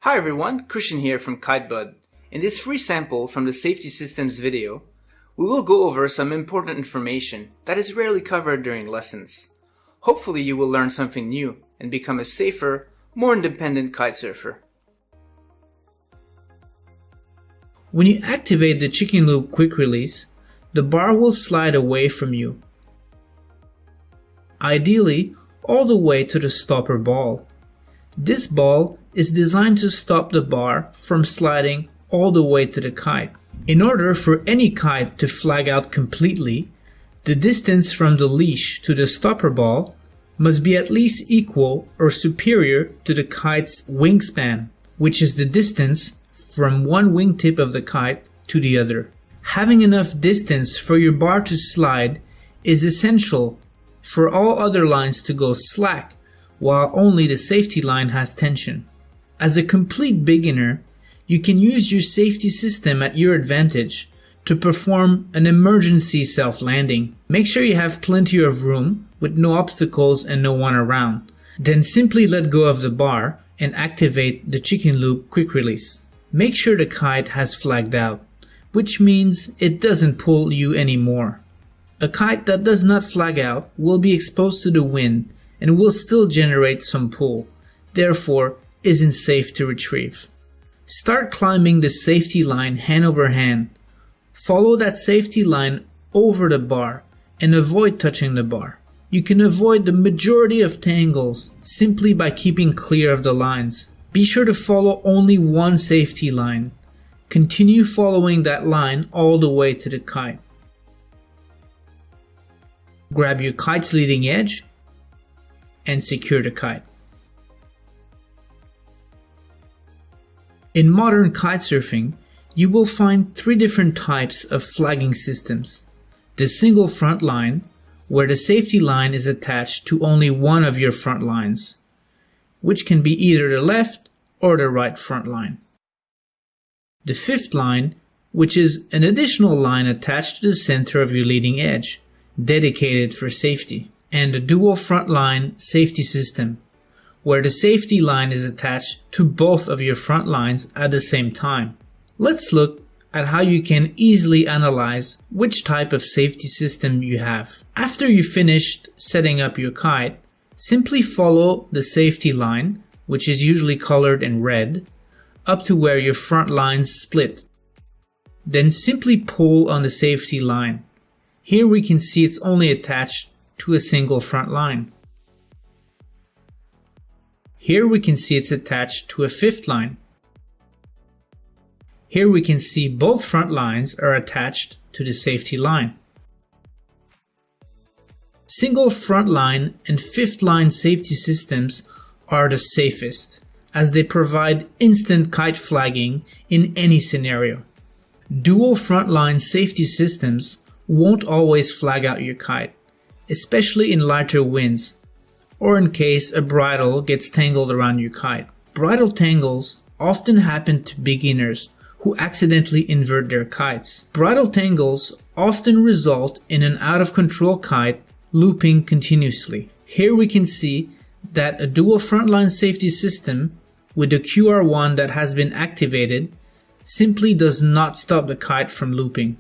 Hi everyone, Christian here from KiteBud. In this free sample from the Safety Systems video, we will go over some important information that is rarely covered during lessons. Hopefully you will learn something new and become a safer, more independent kitesurfer. When you activate the chicken loop quick release, the bar will slide away from you, ideally all the way to the stopper ball. This ball is designed to stop the bar from sliding all the way to the kite. In order for any kite to flag out completely, the distance from the leash to the stopper ball must be at least equal or superior to the kite's wingspan, which is the distance from one wingtip of the kite to the other. Having enough distance for your bar to slide is essential for all other lines to go slack, while only the safety line has tension. As a complete beginner, you can use your safety system at your advantage to perform an emergency self-landing. Make sure you have plenty of room with no obstacles and no one around. Then simply let go of the bar and activate the chicken loop quick release. Make sure the kite has flagged out, which means it doesn't pull you anymore. A kite that does not flag out will be exposed to the wind and will still generate some pull, therefore isn't safe to retrieve. Start climbing the safety line hand over hand. Follow that safety line over the bar and avoid touching the bar. You can avoid the majority of tangles simply by keeping clear of the lines. Be sure to follow only one safety line. Continue following that line all the way to the kite. Grab your kite's leading edge and secure the kite. In modern kitesurfing, you will find three different types of flagging systems. The single front line, where the safety line is attached to only one of your front lines, which can be either the left or the right front line. The fifth line, which is an additional line attached to the center of your leading edge, dedicated for safety. And the dual front line safety system, where the safety line is attached to both of your front lines at the same time. Let's look at how you can easily analyze which type of safety system you have. After you finished setting up your kite, simply follow the safety line, which is usually colored in red, up to where your front lines split. Then simply pull on the safety line. Here we can see it's only attached to a single front line. Here we can see it's attached to a fifth line. Here we can see both front lines are attached to the safety line. Single front line and fifth line safety systems are the safest, as they provide instant kite flagging in any scenario. Dual front line safety systems won't always flag out your kite, especially in lighter winds, or in case a bridle gets tangled around your kite. Bridle tangles often happen to beginners who accidentally invert their kites. Bridle tangles often result in an out-of-control kite looping continuously. Here we can see that a dual frontline safety system with the QR1 that has been activated simply does not stop the kite from looping,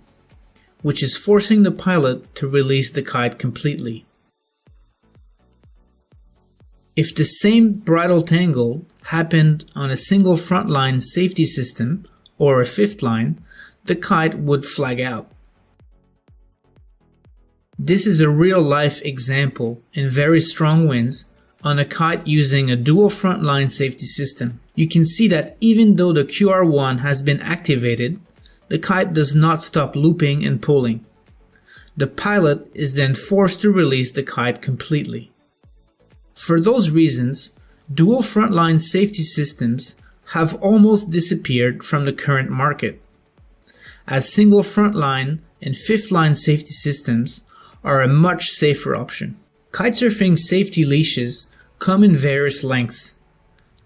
which is forcing the pilot to release the kite completely. If the same bridle tangle happened on a single frontline safety system or a fifth line, the kite would flag out. This is a real-life example in very strong winds on a kite using a dual frontline safety system. You can see that even though the QR1 has been activated, the kite does not stop looping and pulling. The pilot is then forced to release the kite completely. For those reasons, dual frontline safety systems have almost disappeared from the current market, as single frontline and fifth line safety systems are a much safer option. Kitesurfing safety leashes come in various lengths.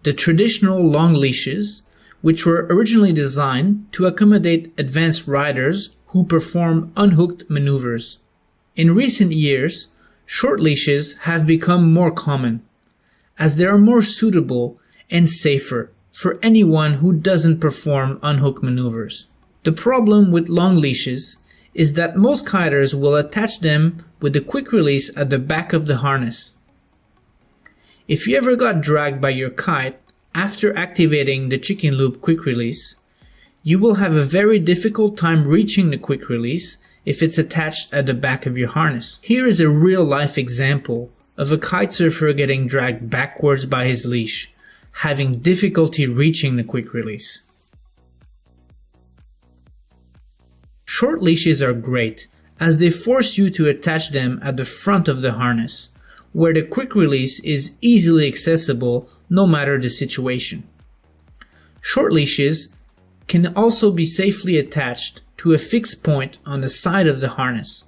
The traditional long leashes, which were originally designed to accommodate advanced riders who perform unhooked maneuvers. In recent years, short leashes have become more common, as they are more suitable and safer for anyone who doesn't perform unhook maneuvers. The problem with long leashes is that most kiters will attach them with a quick release at the back of the harness. If you ever got dragged by your kite after activating the chicken loop quick release, you will have a very difficult time reaching the quick release if it's attached at the back of your harness. Here is a real life example of a kite surfer getting dragged backwards by his leash, having difficulty reaching the quick release. Short leashes are great as they force you to attach them at the front of the harness, where the quick release is easily accessible no matter the situation. Short leashes can also be safely attached to a fixed point on the side of the harness,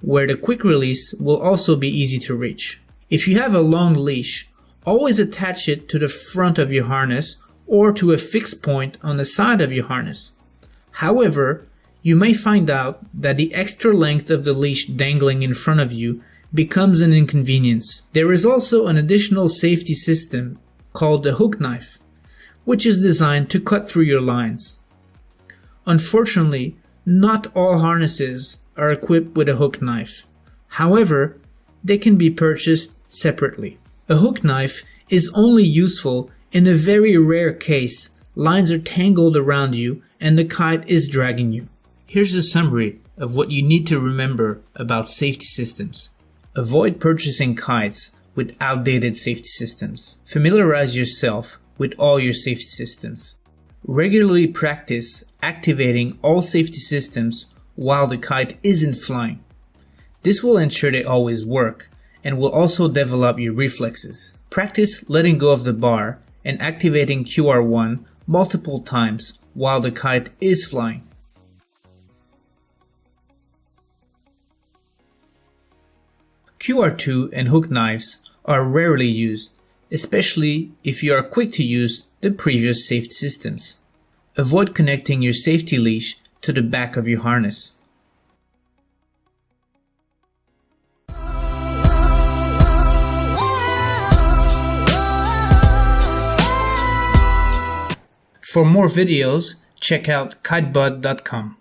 where the quick release will also be easy to reach. If you have a long leash, always attach it to the front of your harness or to a fixed point on the side of your harness. However, you may find out that the extra length of the leash dangling in front of you becomes an inconvenience. There is also an additional safety system called the hook knife, which is designed to cut through your lines. Unfortunately, not all harnesses are equipped with a hook knife. However, they can be purchased separately. A hook knife is only useful in a very rare case lines are tangled around you and the kite is dragging you. Here's a summary of what you need to remember about safety systems. Avoid purchasing kites with outdated safety systems. Familiarize yourself with all your safety systems. Regularly practice activating all safety systems while the kite isn't flying. This will ensure they always work and will also develop your reflexes. Practice letting go of the bar and activating QR1 multiple times while the kite is flying. QR2 and hook knives are rarely used, especially if you are quick to use the previous safety systems. Avoid connecting your safety leash to the back of your harness. For more videos, check out KiteBud.com.